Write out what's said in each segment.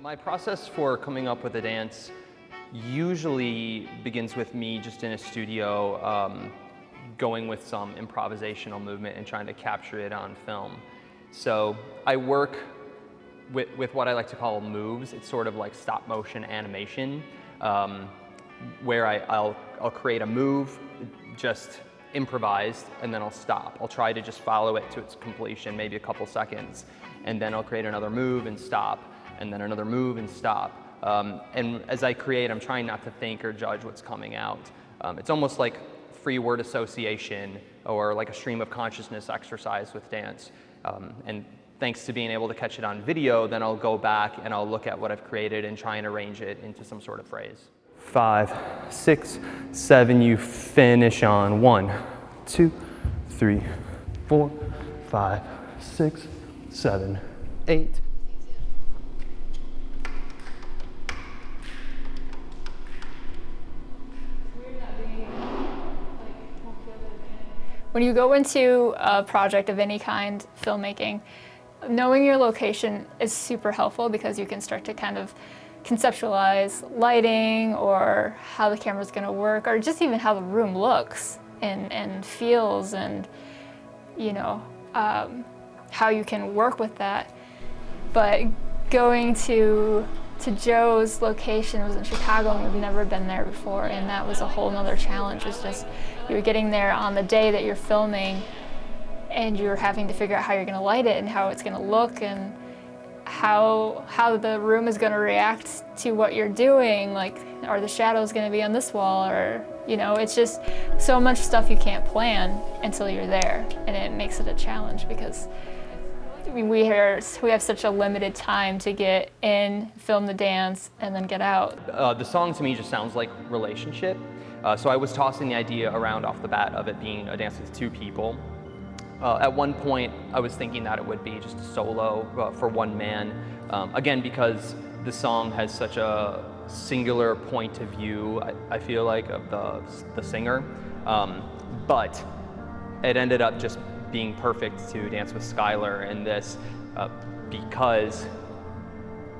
My process for coming up with a dance usually begins with me just in a studio going with some improvisational movement and trying to capture it on film. So I work with what I like to call moves. It's sort of like stop motion animation, where I'll create a move, just improvised, and then I'll stop. I'll try to just follow it to its completion, maybe a couple seconds, and then I'll create another move and stop, and then another move and stop. And as I create, I'm trying not to think or judge what's coming out. It's almost like free word association or like a stream of consciousness exercise with dance. And thanks to being able to catch it on video, then I'll go back and I'll look at what I've created and try and arrange it into some sort of phrase. 5, 6, 7, you finish on 1, 2, 3, 4, 5, 6, 7, 8. When you go into a project of any kind, filmmaking, knowing your location is super helpful because you can start to kind of conceptualize lighting or how the camera's going to work, or just even how the room looks and feels, and you know how you can work with that. But going to Joe's location was in Chicago, and we've never been there before, and that was a whole nother challenge. It's just you're getting there on the day that you're filming, and you're having to figure out how you're going to light it and how it's going to look and how the room is going to react to what you're doing. Like, are the shadows going to be on this wall, or you know, it's just so much stuff you can't plan until you're there, and it makes it a challenge because we have such a limited time to get in, film the dance, and then get out. The song to me just sounds like relationship. So I was tossing the idea around off the bat of it being a dance with two people. At one point, I was thinking that it would be just a solo for one man. Again, because the song has such a singular point of view, I feel like, of the singer. But it ended up just being perfect to dance with Skylar in this because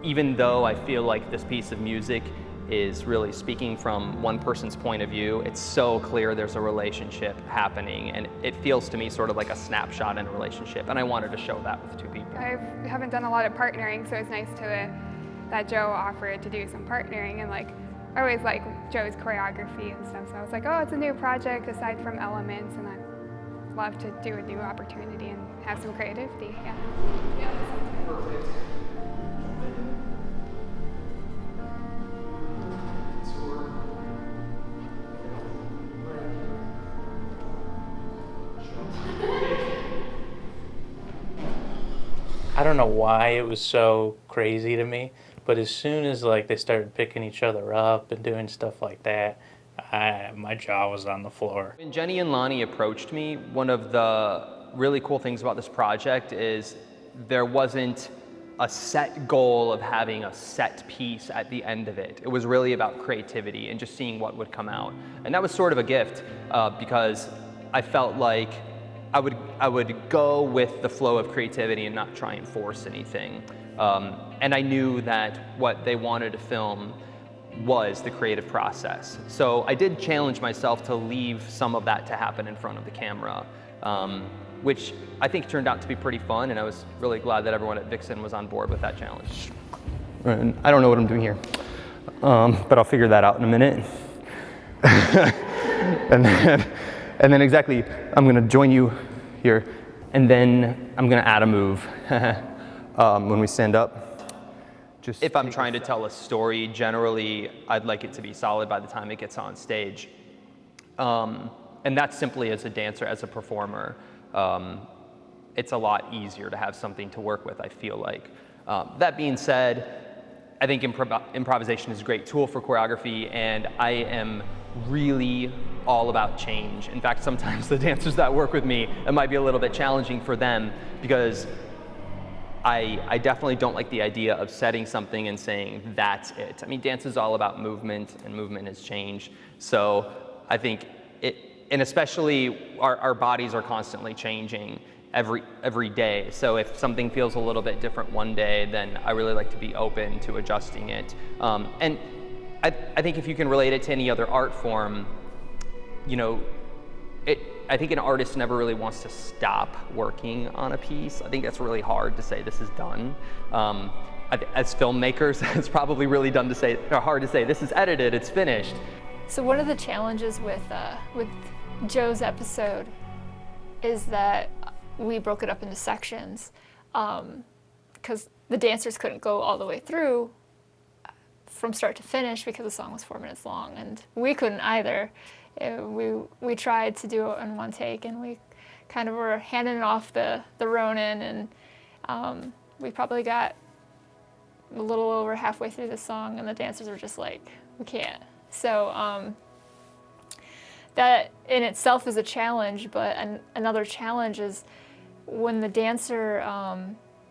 even though I feel like this piece of music is really speaking from one person's point of view, it's so clear there's a relationship happening, and it feels to me sort of like a snapshot in a relationship, and I wanted to show that with two people. I haven't done a lot of partnering, so it's nice that Joe offered to do some partnering, and like I always like Joe's choreography and stuff, so I was like, oh, it's a new project aside from Elements, and I'd love to do a new opportunity and have some creativity. Yeah, perfect. I don't know why it was so crazy to me, but as soon as like they started picking each other up and doing stuff like that, my jaw was on the floor. When Jenny and Lonnie approached me, one of the really cool things about this project is there wasn't a set goal of having a set piece at the end of it. It was really about creativity and just seeing what would come out. And that was sort of a gift because I felt like I would go with the flow of creativity and not try and force anything. And I knew that what they wanted to film was the creative process. So I did challenge myself to leave some of that to happen in front of the camera, which I think turned out to be pretty fun, and I was really glad that everyone at Vixen was on board with that challenge. And I don't know what I'm doing here, but I'll figure that out in a minute. And then exactly, I'm gonna join you here, and then I'm gonna add a move when we stand up. Just if I'm trying to tell a story, generally, I'd like it to be solid by the time it gets on stage. And that's simply as a dancer, as a performer. It's a lot easier to have something to work with, I feel like. That being said, I think improvisation is a great tool for choreography, and I am really all about change. In fact, sometimes the dancers that work with me, it might be a little bit challenging for them because I definitely don't like the idea of setting something and saying, that's it. I mean, dance is all about movement, and movement is change. So I think and especially our bodies are constantly changing, every day. So if something feels a little bit different one day, then I really like to be open to adjusting it. And I think if you can relate it to any other art form, you know, I think an artist never really wants to stop working on a piece. I think that's really hard to say this is done. As filmmakers, it's probably really hard to say this is edited, it's finished. So one of the challenges with Joe's episode is that we broke it up into sections because the dancers couldn't go all the way through from start to finish because the song was 4 minutes long, and we couldn't either. We tried to do it in one take, and we kind of were handing it off the Ronin, and we probably got a little over halfway through the song, and the dancers were just like, we can't. So that in itself is a challenge, but another challenge is when the dancer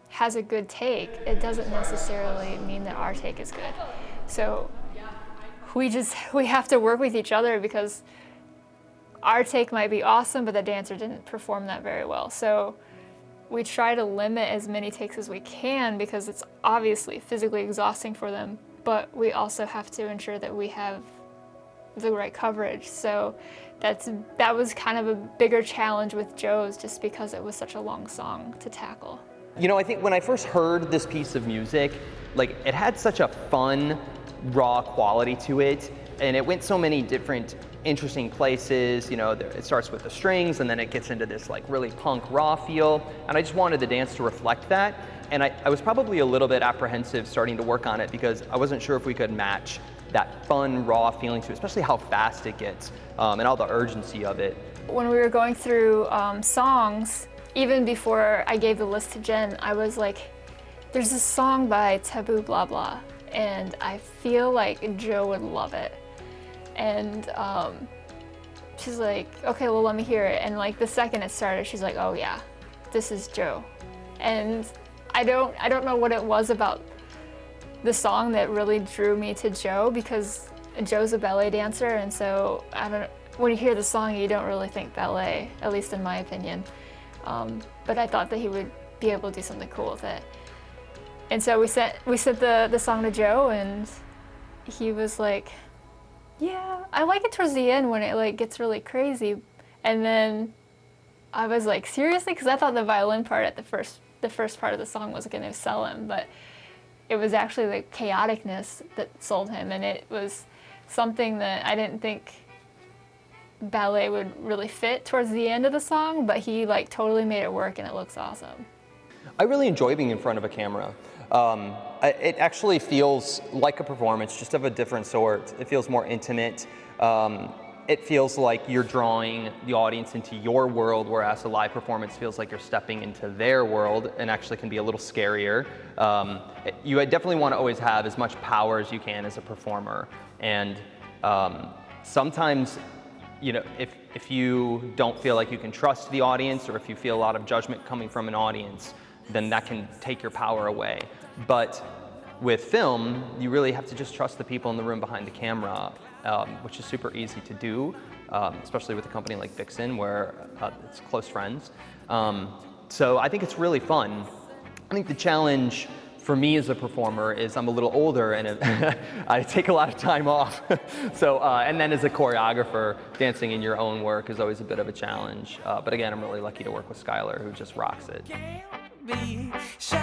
has a good take, it doesn't necessarily mean that our take is good. So we have to work with each other because our take might be awesome, but the dancer didn't perform that very well. So we try to limit as many takes as we can because it's obviously physically exhausting for them, but we also have to ensure that we have the right coverage. So that was kind of a bigger challenge with Joe's just because it was such a long song to tackle. You know, I think when I first heard this piece of music, like it had such a fun, raw quality to it, and it went so many different interesting places. You know, it starts with the strings and then it gets into this like really punk raw feel, and I just wanted the dance to reflect that. And I was probably a little bit apprehensive starting to work on it because I wasn't sure if we could match that fun raw feeling to it, especially how fast it gets and all the urgency of it. When we were going through songs, even before I gave the list to Jen, I was like, there's this song by Taboo Blah Blah, and I feel like Joe would love it. And she's like, okay, well, let me hear it. And like the second it started, she's like, oh yeah, this is Joe. And I don't know what it was about the song that really drew me to Joe, because Joe's a ballet dancer, and so when you hear the song, you don't really think ballet, at least in my opinion. But I thought that he would be able to do something cool with it. And so we sent the song to Joe, and he was like, yeah, I like it towards the end when it like gets really crazy. And then I was like, seriously? Because I thought the violin part at the first part of the song was going to sell him, but it was actually the chaoticness that sold him, and it was something that I didn't think ballet would really fit towards the end of the song, but he like totally made it work, and it looks awesome. I really enjoy being in front of a camera. It actually feels like a performance, just of a different sort. It feels more intimate. It feels like you're drawing the audience into your world, whereas a live performance feels like you're stepping into their world and actually can be a little scarier. You definitely want to always have as much power as you can as a performer. And sometimes, you know, if you don't feel like you can trust the audience, or if you feel a lot of judgment coming from an audience, then that can take your power away. But with film, you really have to just trust the people in the room behind the camera, which is super easy to do, especially with a company like Vixen, where it's close friends. So I think it's really fun. I think the challenge for me as a performer is I'm a little older, and I take a lot of time off. So, and then as a choreographer, dancing in your own work is always a bit of a challenge. But again, I'm really lucky to work with Skylar, who just rocks it. Be sure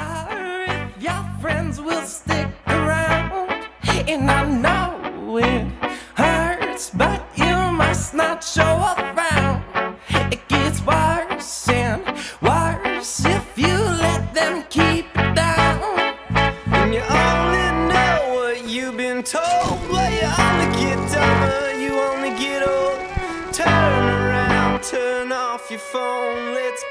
if your friends will stick around, and I know it hurts, but you must not show around. It gets worse and worse if you let them keep it down. And you only know what you've been told. Well, you only get dumber, you only get old. Turn around, turn off your phone, let's